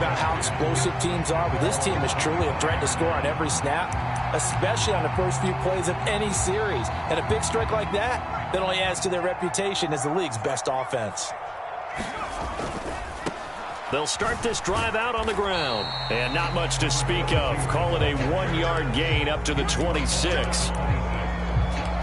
about how explosive teams are, but this team is truly a threat to score on every snap, especially on the first few plays of any series. And a big strike like that only adds to their reputation as the league's best offense. They'll start this drive out on the ground. And not much to speak of. Call it a 1-yard gain up to the 26.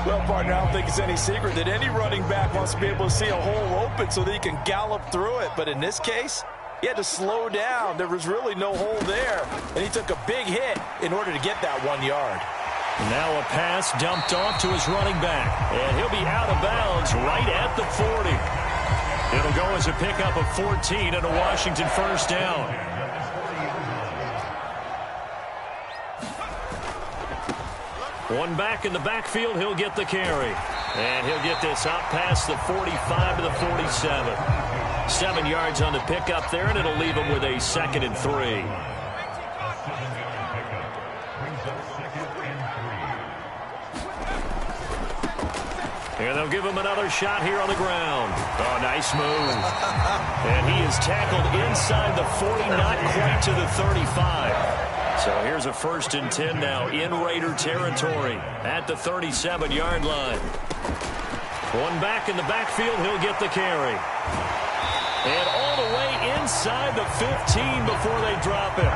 Well, partner, I don't think it's any secret that any running back wants to be able to see a hole open so that he can gallop through it. But in this case, he had to slow down. There was really no hole there. And he took a big hit in order to get that 1 yard. Now a pass dumped off to his running back. And he'll be out of bounds right at the 40. It'll go as a pickup of 14 and a Washington first down. One back in the backfield, he'll get the carry. And he'll get this out past the 45 to the 47. 7 yards on the pickup there, and it'll leave him with a 2nd and 3. And they'll give him another shot here on the ground. Oh, nice move. And he is tackled inside the 40, not quite to the 35. So here's a 1st and 10 now in Raider territory at the 37-yard line. One back in the backfield, he'll get the carry. And all the way inside the 15 before they drop it.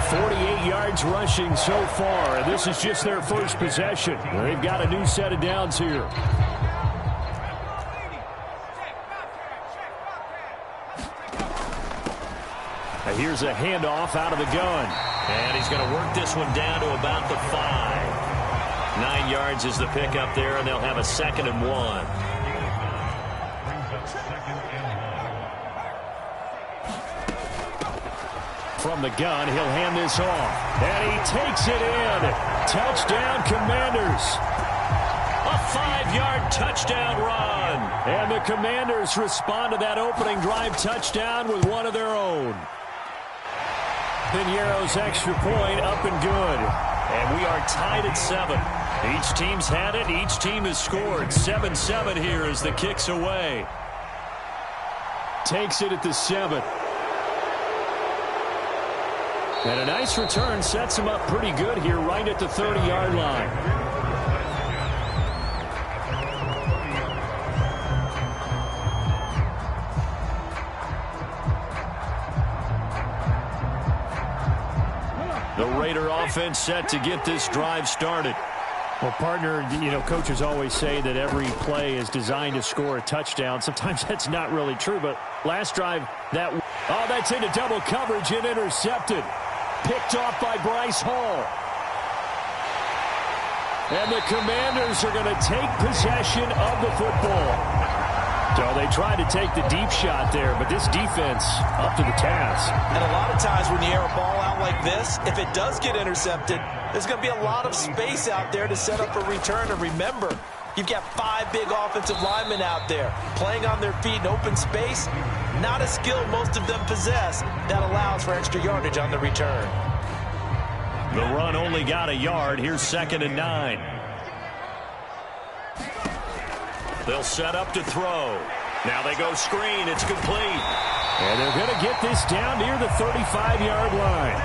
48 yards rushing so far, and this is just their first possession. They've got a new set of downs here. Here's a handoff out of the gun. And he's going to work this one down to about the 5. 9 yards is the pickup there, and they'll have a 2nd and 1. From the gun, he'll hand this off. And he takes it in. Touchdown, Commanders. A 5-yard touchdown run. And the Commanders respond to that opening drive touchdown with one of their own. Piñeiro's extra point up and good. And we are tied at 7. Each team's had it. Each team has scored. 7-7 here as the kick's away. Takes it at the 7. And a nice return sets him up pretty good here right at the 30-yard line. The Raider offense set to get this drive started. Well, partner, you know, coaches always say that every play is designed to score a touchdown. Sometimes that's not really true, but last drive, that's into double coverage and intercepted. Picked off by Bryce Hall. And the Commanders are going to take possession of the football. So they tried to take the deep shot there, but this defense up to the task. And a lot of times when you air a ball out like this, if it does get intercepted, there's going to be a lot of space out there to set up a return. And remember, you've got 5 big offensive linemen out there playing on their feet in open space. Not a skill most of them possess. That allows for extra yardage on the return. The run only got a yard. Here's 2nd and 9. They'll set up to throw. Now they go screen. It's complete. And they're going to get this down near the 35-yard line.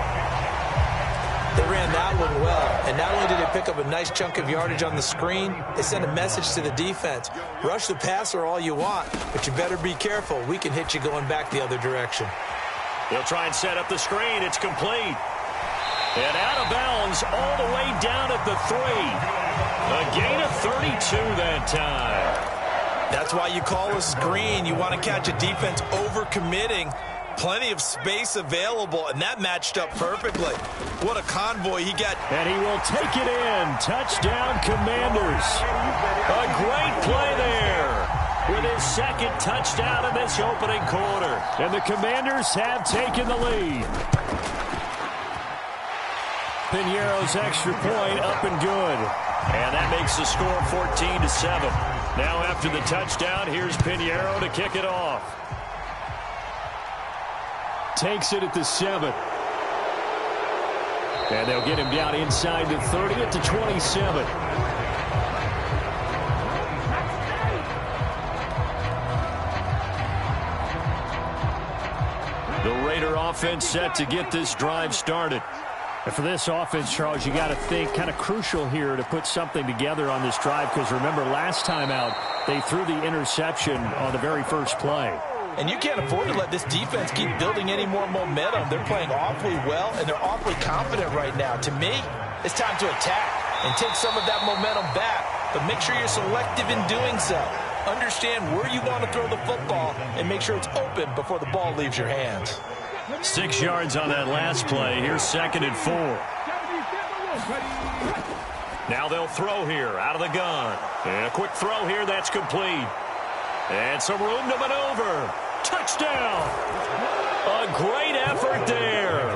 They ran that one well. And not only did they pick up a nice chunk of yardage on the screen, they sent a message to the defense. Rush the passer all you want, but you better be careful. We can hit you going back the other direction. They'll try and set up the screen. It's complete. And out of bounds all the way down at the 3. A gain of 32 that time. That's why you call a screen. You want to catch a defense overcommitting. Plenty of space available, and that matched up perfectly. What a convoy he got. And he will take it in. Touchdown, Commanders. A great play there with his 2nd touchdown in this opening quarter. And the Commanders have taken the lead. Piñeiro's extra point up and good. And that makes the score 14-7. Now after the touchdown, here's Piñeiro to kick it off. Takes it at the 7. And they'll get him down inside the 30 at the 27. The Raider offense set to get this drive started. And for this offense, Charles, you got to think kind of crucial here to put something together on this drive, because remember last time out they threw the interception on the very first play. And you can't afford to let this defense keep building any more momentum. They're playing awfully well, and they're awfully confident right now. To me, it's time to attack and take some of that momentum back, but make sure you're selective in doing so. Understand where you want to throw the football and make sure it's open before the ball leaves your hands. 6 yards on that last play. Here's 2nd and 4. Now they'll throw here out of the gun. And a quick throw here that's complete. And some room to maneuver. Touchdown! A great effort there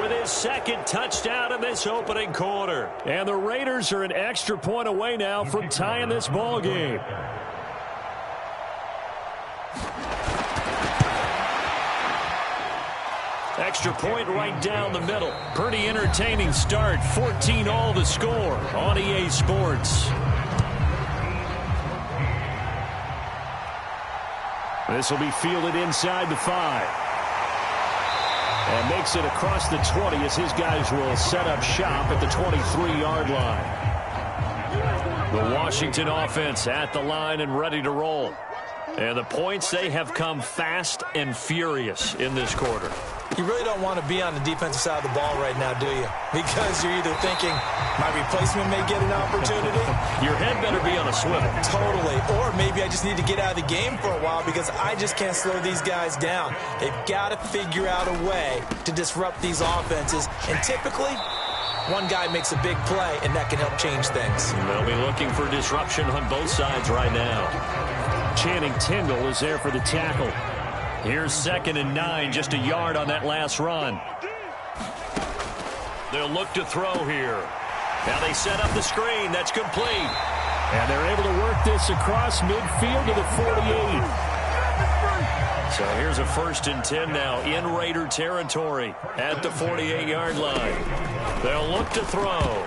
with his 2nd touchdown in this opening quarter. And the Raiders are an extra point away now from tying this ball game. Extra point right down the middle. Pretty entertaining start. 14-all the score on EA Sports. This will be fielded inside the 5. And makes it across the 20 as his guys will set up shop at the 23-yard line. The Washington offense at the line and ready to roll. And the points, they have come fast and furious in this quarter. You really don't want to be on the defensive side of the ball right now, do you? Because you're either thinking, my replacement may get an opportunity. Your head better be on a swivel. Totally. Or maybe I just need to get out of the game for a while because I just can't slow these guys down. They've got to figure out a way to disrupt these offenses. And typically, one guy makes a big play, and that can help change things. They'll be looking for disruption on both sides right now. Channing Tindall is there for the tackle. Here's 2nd and 9, just a yard on that last run. They'll look to throw here. Now they set up the screen. That's complete. And they're able to work this across midfield to the 48. So here's a 1st and 10 now in Raider territory at the 48-yard line. They'll look to throw.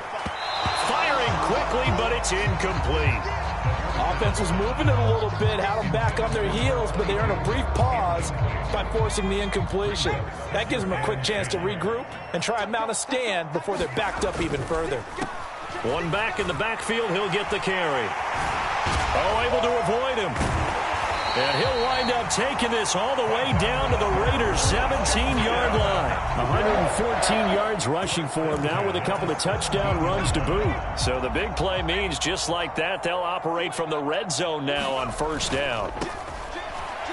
Firing quickly, but it's incomplete. Offense was moving it a little bit, had them back on their heels, but they earned a brief pause by forcing the incompletion. That gives them a quick chance to regroup and try and mount a stand before they're backed up even further. One back in the backfield, he'll get the carry. Oh, able to avoid him. And he'll wind up taking this all the way down to the Raiders' 17-yard line. 114 yards rushing for him now with a couple of touchdown runs to boot. So the big play means just like that, they'll operate from the red zone now on 1st down.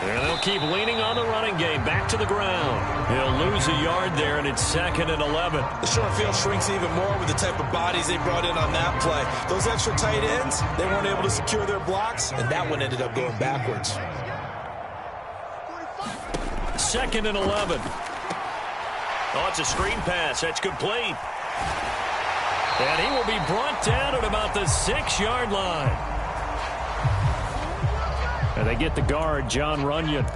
And they'll keep leaning on the running game. Back to the ground. He'll lose a yard there, and it's 2nd and 11. The short field shrinks even more with the type of bodies they brought in on that play. Those extra tight ends, they weren't able to secure their blocks, and that one ended up going backwards. 2nd and 11. Oh, it's a screen pass. That's complete. And he will be brought down at about the 6-yard line. And they get the guard, John Runyon.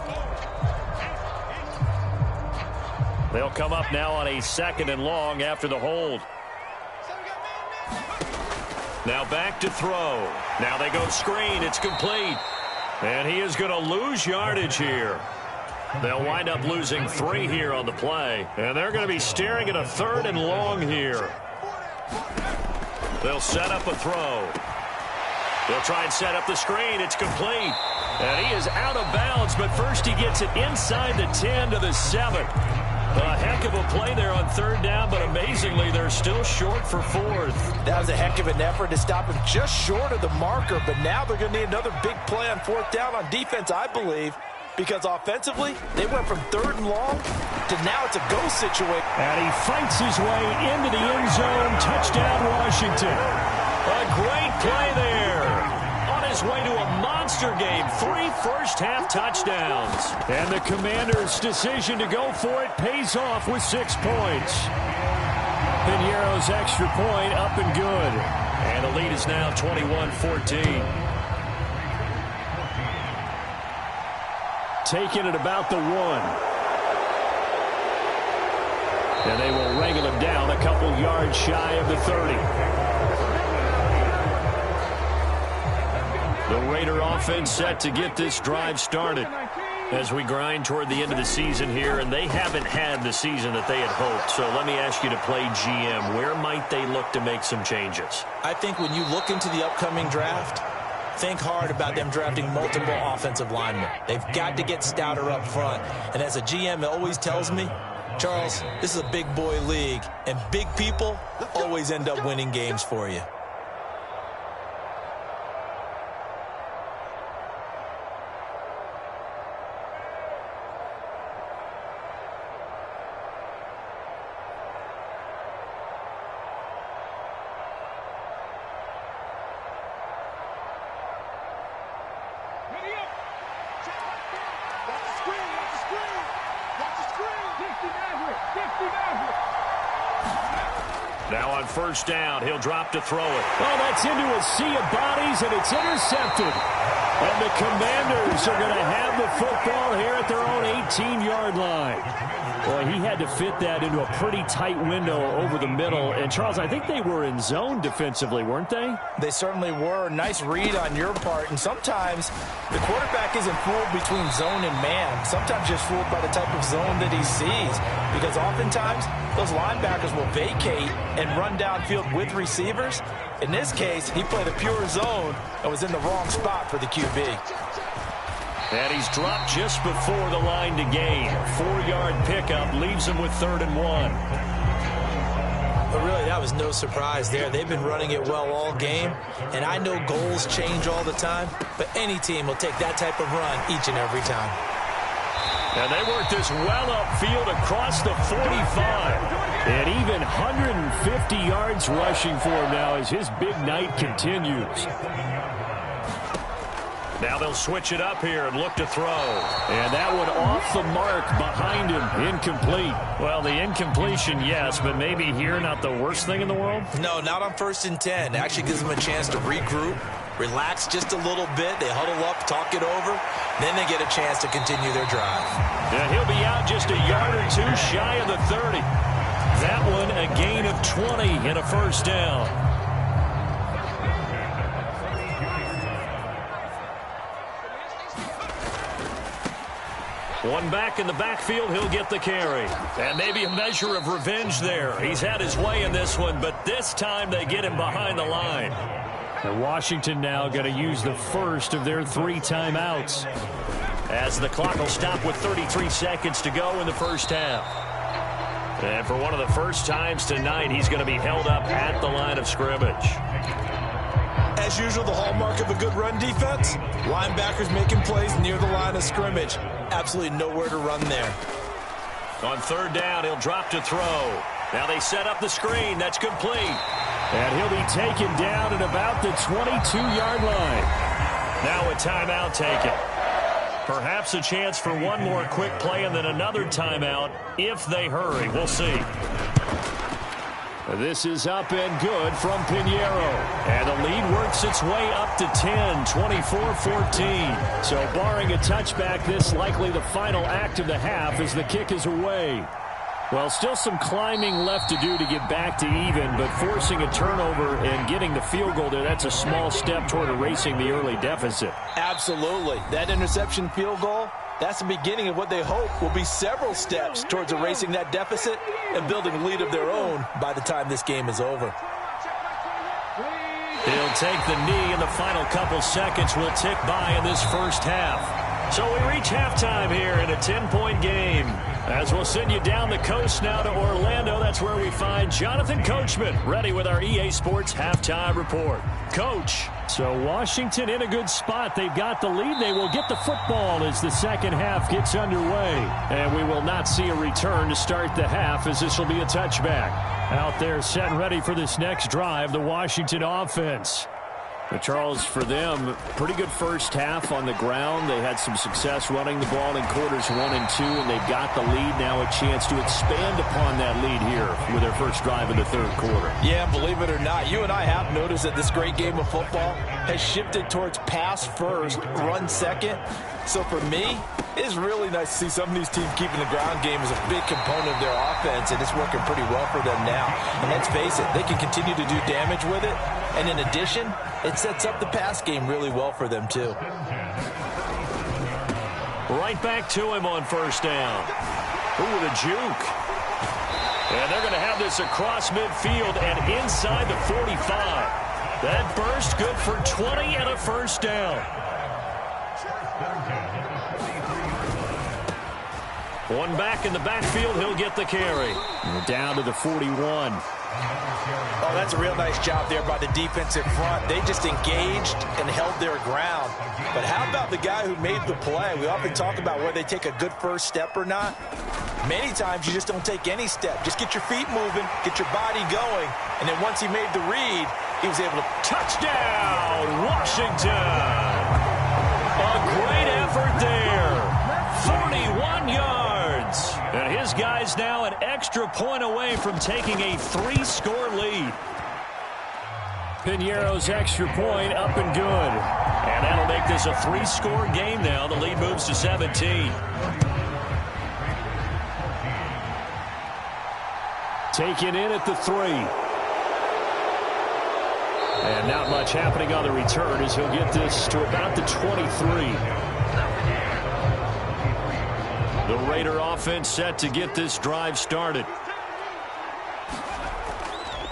They'll come up now on a 2nd and long after the hold. Now back to throw. Now they go screen. It's complete. And he is going to lose yardage here. They'll wind up losing 3 here on the play. And they're going to be staring at a 3rd and long here. They'll set up a throw. They'll try and set up the screen. It's complete. And he is out of bounds, but first he gets it inside the 10 to the 7. A heck of a play there on 3rd down, but amazingly, they're still short for 4th. That was a heck of an effort to stop him just short of the marker, but now they're going to need another big play on 4th down on defense, I believe, because offensively, they went from 3rd and long to now it's a go situation. And he fights his way into the end zone. Touchdown, Washington. A great play there. On his way to a monster game. 3 first-half touchdowns. And the Commanders' decision to go for it pays off with 6 points. Piñeiro's extra point up and good. And the lead is now 21-14. Taking it about the 1. And they will wrangle him down a couple yards shy of the 30. The Raider offense set to get this drive started. as we grind toward the end of the season here, and they haven't had the season that they had hoped. So let me ask you to play GM. Where might they look to make some changes? I think when you look into the upcoming draft, think hard about them drafting multiple offensive linemen. They've got to get stouter up front. And as a GM, it always tells me, Charles, this is a big boy league, and big people always end up winning games for you. Now on first down, he'll drop to throw it. Oh, that's into a sea of bodies, and it's intercepted. And the Commanders are going to have the football here at their own 18-yard line. Boy, he had to fit that into a pretty tight window over the middle. And, Charles, I think they were in zone defensively, weren't they? They certainly were. Nice read on your part. And sometimes the quarterback isn't fooled between zone and man. Sometimes just fooled by the type of zone that he sees. Because oftentimes those linebackers will vacate and run downfield with receivers. In this case, he played a pure zone and was in the wrong spot for the QB. And he's dropped just before the line to gain. 4-yard pickup leaves him with 3rd and 1. But really, that was no surprise there. They've been running it well all game. And I know goals change all the time, but any team will take that type of run each and every time. And they work this well upfield across the 45. And even 150 yards rushing for him now as his big night continues. Now they'll switch it up here and look to throw. And that one off the mark behind him. Incomplete. Well, the incompletion, yes, but maybe here not the worst thing in the world? No, not on 1st and 10. It actually gives them a chance to regroup, relax just a little bit. They huddle up, talk it over. Then they get a chance to continue their drive. And he'll be out just a yard or two shy of the 30. That one a gain of 20 and a first down. One back in the backfield, he'll get the carry. And maybe a measure of revenge there. He's had his way in this one, but this time they get him behind the line. And Washington now going to use the first of their 3 timeouts. As the clock will stop with 33 seconds to go in the first half. And for one of the first times tonight, he's going to be held up at the line of scrimmage. As usual, the hallmark of a good run defense, linebackers making plays near the line of scrimmage. Absolutely nowhere to run there. On 3rd down, he'll drop to throw. Now they set up the screen. That's complete. And he'll be taken down at about the 22-yard line. Now a timeout taken. Perhaps a chance for one more quick play and then another timeout if they hurry. We'll see. This is up and good from Pinheiro. And the lead works its way up to 10, 24-14. So barring a touchback, this likely the final act of the half as the kick is away. Well, still some climbing left to do to get back to even, but forcing a turnover and getting the field goal there, that's a small step toward erasing the early deficit. Absolutely. That interception field goal, that's the beginning of what they hope will be several steps towards erasing that deficit and building a lead of their own by the time this game is over. He'll take the knee, and the final couple seconds will tick by in this first half. So we reach halftime here in a 10-point game. As we'll send you down the coast now to Orlando, that's where we find Jonathan Coachman, ready with our EA Sports Halftime Report. Coach. So Washington in a good spot. They've got the lead. They will get the football as the second half gets underway. And we will not see a return to start the half as this will be a touchback. Out there set and ready for this next drive, the Washington offense. But Charles, for them, pretty good first half on the ground. They had some success running the ball in quarters 1 and 2, and they've got the lead. Now a chance to expand upon that lead here with their first drive in the 3rd quarter. Yeah, believe it or not, you and I have noticed that this great game of football has shifted towards pass first, run second. So for me, it's really nice to see some of these teams keeping the ground game as a big component of their offense, and it's working pretty well for them now. And let's face it, they can continue to do damage with it. And in addition, it sets up the pass game really well for them, too. Right back to him on first down. Ooh, with a juke. And they're going to have this across midfield and inside the 45. That burst good for 20 and a first down. One back in the backfield, he'll get the carry. We're down to the 41. Oh, that's a real nice job there by the defensive front. They just engaged and held their ground. But how about the guy who made the play? We often talk about whether they take a good first step or not. Many times you just don't take any step. Just get your feet moving, get your body going, and then once he made the read, he was able to... Touchdown, Washington! A great effort there. 41 yards. And his guys now an extra point away from taking a 3-score lead. Piñeiro's extra point up and good. And that'll make this a 3-score game now. The lead moves to 17. Taken in at the 3. And not much happening on the return as he'll get this to about the 23. The Raider offense set to get this drive started.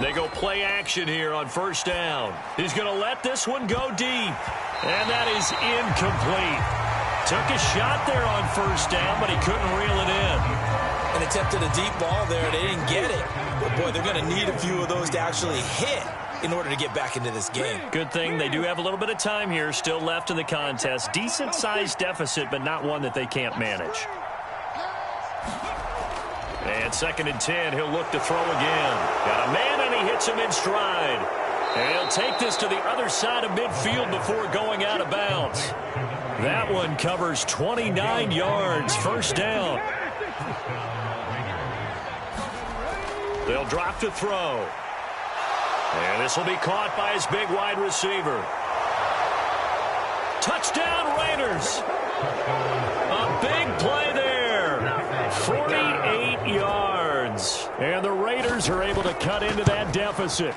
They go play action here on first down. He's going to let this one go deep. And that is incomplete. Took a shot there on first down, but he couldn't reel it in. And attempted a deep ball there. They didn't get it. But, boy, they're going to need a few of those to actually hit in order to get back into this game. Good thing they do have a little bit of time here still left in the contest. Decent-sized deficit, but not one that they can't manage. And 2nd and 10, he'll look to throw again. Got a man, and he hits him in stride. And he'll take this to the other side of midfield before going out of bounds. That one covers 29 yards, first down. They'll drop to throw. And this will be caught by his big wide receiver. Touchdown, Raiders. A big play there. 48 yards. And the Raiders are able to cut into that deficit.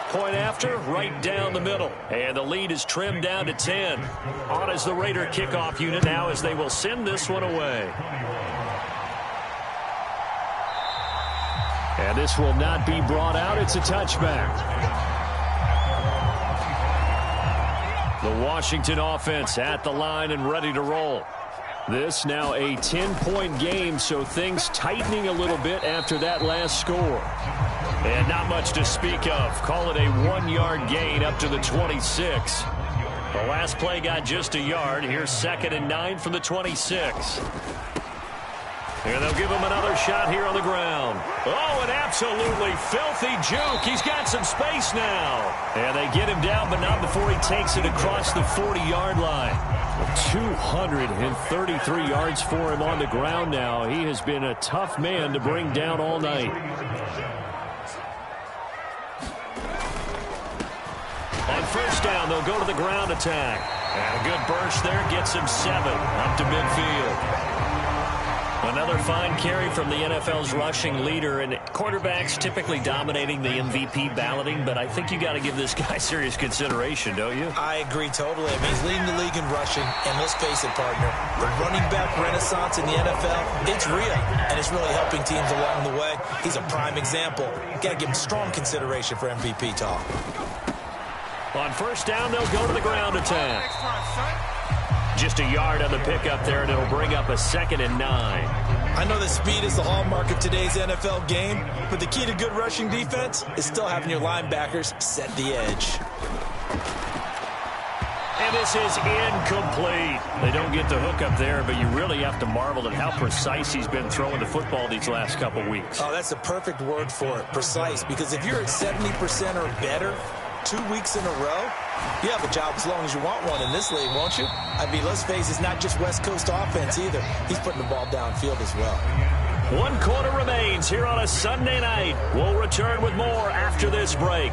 Point after, right down the middle. And the lead is trimmed down to 10. On as the Raider kickoff unit now as they will send this one away. And this will not be brought out. It's a touchback. The Washington offense at the line and ready to roll. This now a 10-point game, so things tightening a little bit after that last score. And not much to speak of. Call it a 1-yard gain up to the 26. The last play got just a yard. Here's 2nd and 9 from the 26. And they'll give him another shot here on the ground. Oh, an absolutely filthy juke. He's got some space now. And they get him down, but not before he takes it across the 40-yard line. 233 yards for him on the ground now. He has been a tough man to bring down all night. On first down, they'll go to the ground attack. And a good burst there gets him 7 up to midfield. Another fine carry from the NFL's rushing leader, and quarterbacks typically dominating the MVP balloting, but I think you got to give this guy serious consideration, don't you? I agree totally. I mean, he's leading the league in rushing, and let's face it, partner, the running back renaissance in the NFL, it's real, and it's really helping teams along the way. He's a prime example. Got to give him strong consideration for MVP talk. On first down, they'll go to the ground attack. Just a yard on the pickup there, and it'll bring up a 2nd and 9. I know that speed is the hallmark of today's NFL game, but the key to good rushing defense is still having your linebackers set the edge. And this is incomplete. They don't get the hook up there, but you really have to marvel at how precise he's been throwing the football these last couple weeks. Oh, that's a perfect word for it, precise, because if you're at 70% or better 2 weeks in a row, you have a job as long as you want one in this league, won't you? I mean, let's face it, it's not just West Coast offense either. He's putting the ball downfield as well. 1 quarter remains here on a Sunday night. We'll return with more after this break.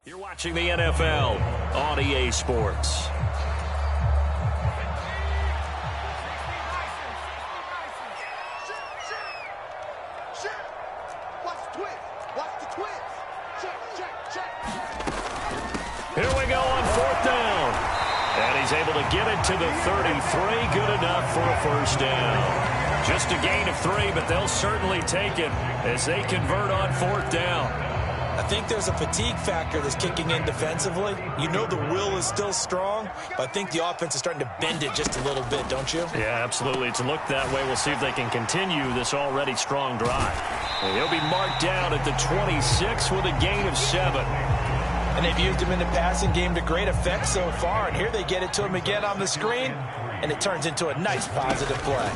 You're watching the NFL on EA Sports. Here we go on 4th down. And he's able to get it to the 33. Good enough for a first down. Just a gain of 3, but they'll certainly take it as they convert on 4th down. I think there's a fatigue factor that's kicking in defensively. You know the will is still strong, but I think the offense is starting to bend it just a little bit, don't you? Yeah, absolutely. It's looked that way. We'll see if they can continue this already strong drive. And he'll be marked down at the 26 with a gain of 7. And they've used him in the passing game to great effect so far, and here they get it to him again on the screen, and it turns into a nice positive play.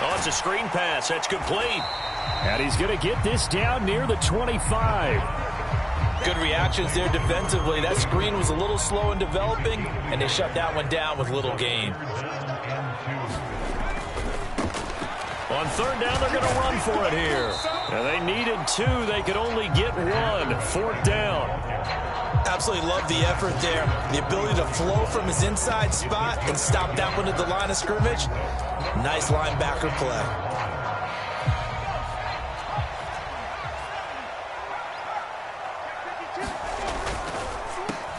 Oh, it's a screen pass. That's complete. And he's going to get this down near the 25. Good reactions there defensively. That screen was a little slow in developing, and they shut that one down with little gain. On 3rd down, they're going to run for it here. Now, they needed 2. They could only get 1. 4th down. Absolutely love the effort there. The ability to flow from his inside spot and stop that one at the line of scrimmage. Nice linebacker play.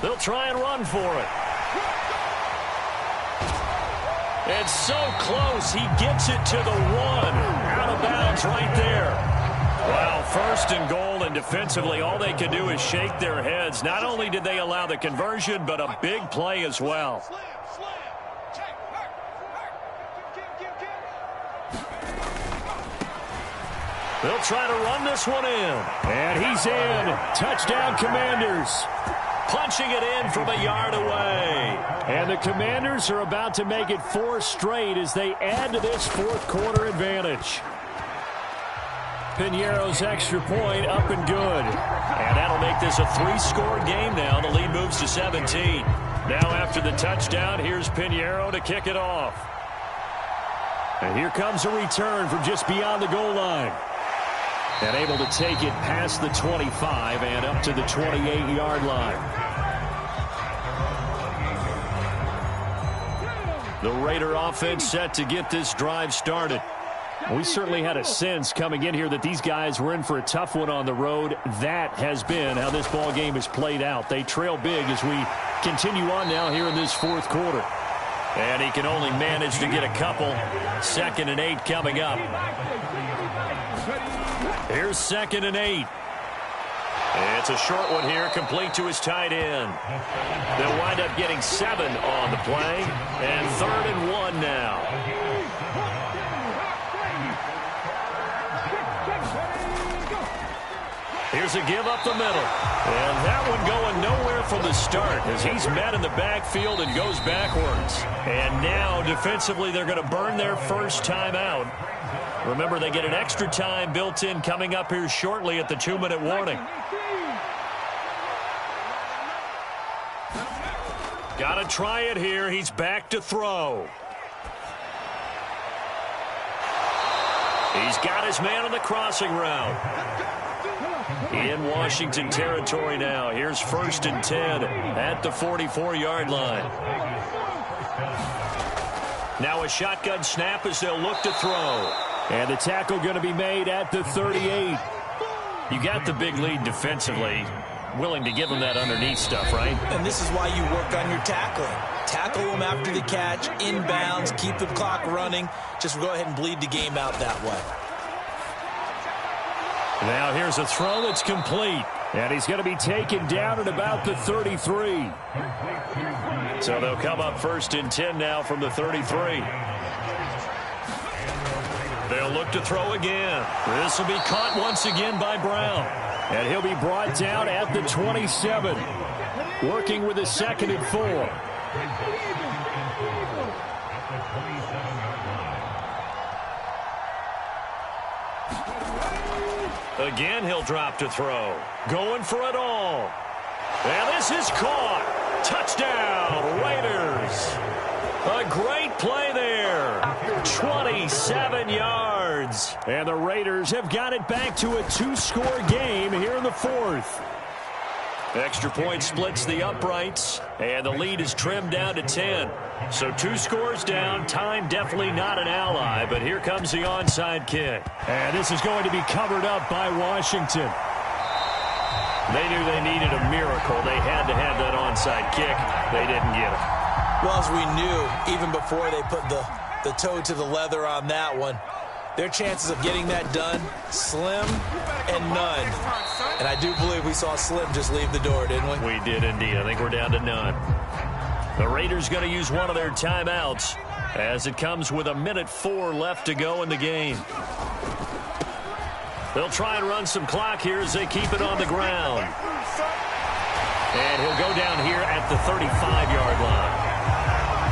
They'll try and run for it. It's so close. He gets it to the 1. Out of bounds right there. Wow, 1st and goal, and defensively, all they could do is shake their heads. Not only did they allow the conversion, but a big play as well. They'll try to run this one in. And he's in. Touchdown, Commanders. Punching it in from a yard away. And the Commanders are about to make it 4 straight as they add to this 4th quarter advantage. Piñeiro's extra point up and good. And that'll make this a 3-score game now. The lead moves to 17. Now after the touchdown, here's Piñeiro to kick it off. And here comes a return from just beyond the goal line. And able to take it past the 25 and up to the 28-yard line. The Raider offense set to get this drive started. We certainly had a sense coming in here that these guys were in for a tough one on the road. That has been how this ball game has played out. They trail big as we continue on now here in this 4th quarter. And he can only manage to get a couple. 2nd and 8 coming up. Here's 2nd and 8. It's a short one here, complete to his tight end. They'll wind up getting 7 on the play. And 3rd and 1 now. Here's a give up the middle. And that one going nowhere from the start as he's met in the backfield and goes backwards. And now defensively they're going to burn their first timeout. Remember, they get an extra time built in coming up here shortly at the 2-minute warning. Got to try it here. He's back to throw. He's got his man on the crossing route. In Washington territory now. Here's 1st and 10 at the 44-yard line. Now a shotgun snap as they'll look to throw. And the tackle going to be made at the 38. You got the big lead defensively. Willing to give them that underneath stuff, right? And this is why you work on your tackling. Tackle them after the catch, inbounds, keep the clock running. Just go ahead and bleed the game out that way. Now here's a throw that's complete. And he's going to be taken down at about the 33. So they'll come up 1st and 10 now from the 33. They'll look to throw again. This will be caught once again by Brown. And he'll be brought down at the 27. Working with a 2nd and 4. Again, he'll drop to throw. Going for it all. And this is caught. Touchdown, Raiders. A great play there. 27 yards. wins. And the Raiders have got it back to a 2-score game here in the fourth. Extra point splits the uprights, and the lead is trimmed down to 10. So 2 scores down. Time definitely not an ally, but here comes the onside kick. And this is going to be covered up by Washington. They knew they needed a miracle. They had to have that onside kick. They didn't get it. Well, as we knew, even before they put the toe to the leather on that one, their chances of getting that done, slim and none. And I do believe we saw Slim just leave the door, didn't we? We did indeed. I think we're down to none. The Raiders going to use one of their timeouts as it comes with 1:04 left to go in the game. They'll try and run some clock here as they keep it on the ground. And he'll go down here at the 35-yard line.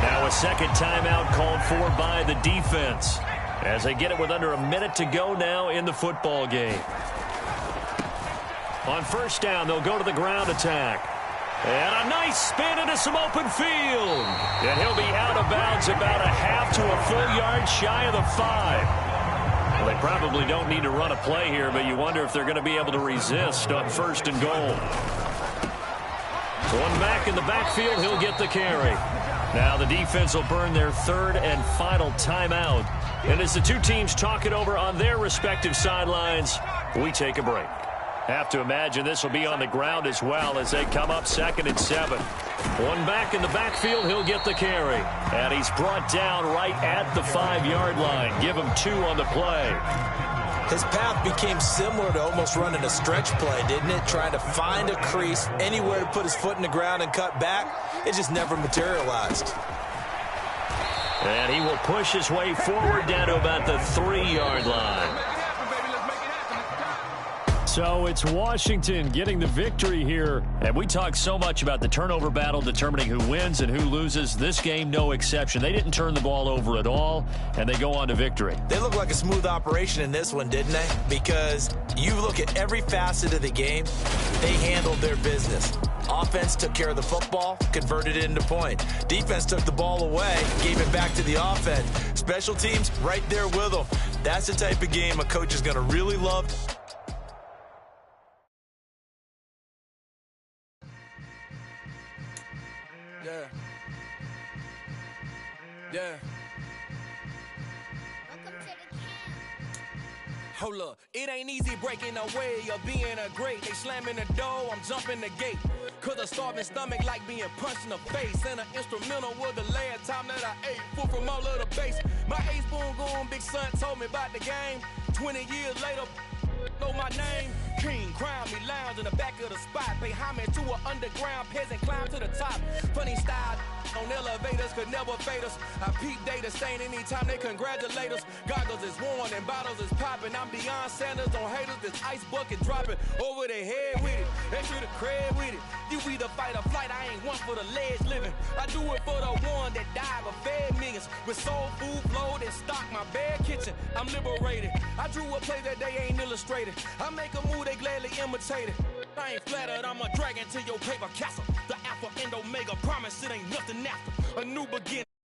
Now a second timeout called for by the defense as they get it with under a minute to go now in the football game. On first down, they'll go to the ground attack. And a nice spin into some open field. And he'll be out of bounds about a half to a full yard shy of the 5. Well, they probably don't need to run a play here, but you wonder if they're going to be able to resist on first and goal. One back in the backfield, he'll get the carry. Now the defense will burn their third and final timeout. And as the two teams talk it over on their respective sidelines, we take a break. Have to imagine this will be on the ground as well as they come up 2nd and 7. One back in the backfield, he'll get the carry. And he's brought down right at the 5-yard line. Give him 2 on the play. His path became similar to almost running a stretch play, didn't it? Trying to find a crease, anywhere to put his foot in the ground and cut back. It just never materialized. And he will push his way forward down to about the 3-yard line. So it's Washington getting the victory here. And we talk so much about the turnover battle determining who wins and who loses. This game, no exception. They didn't turn the ball over at all, and they go on to victory. They look like a smooth operation in this one, didn't they? Because you look at every facet of the game, they handled their business. Offense took care of the football, converted it into point. Defense took the ball away, gave it back to the offense. Special teams, right there with them. That's the type of game a coach is going to really love. Yeah. Hold up, it ain't easy breaking away or being a great. They slamming the door, I'm jumping the gate. Cause a starving stomach like being punched in the face. And an instrumental was the last time that I ate. Food from all of the base. My ace spoon going, big son told me about the game. 20 years later, know my name. King, crown me, lounge in the back of the spot. Pay homage to an underground peasant, climb to the top. Funny style on elevators could never fade us. I peep data stain anytime they congratulate us. Goggles is worn and bottles is popping. I'm beyond Sanders on haters. This ice bucket dropping over their head with it. Extra the cred with it. You either fight or flight. I ain't one for the ledge living. I do it for the one that died but fed millions. With soul food flowed and stocked my bare kitchen. I'm liberated. I drew a play that they ain't illustrated. I make a move they gladly imitate it. I ain't flattered, I'm a dragon to your paper castle. The alpha and omega promise it ain't nothing after. A new beginning.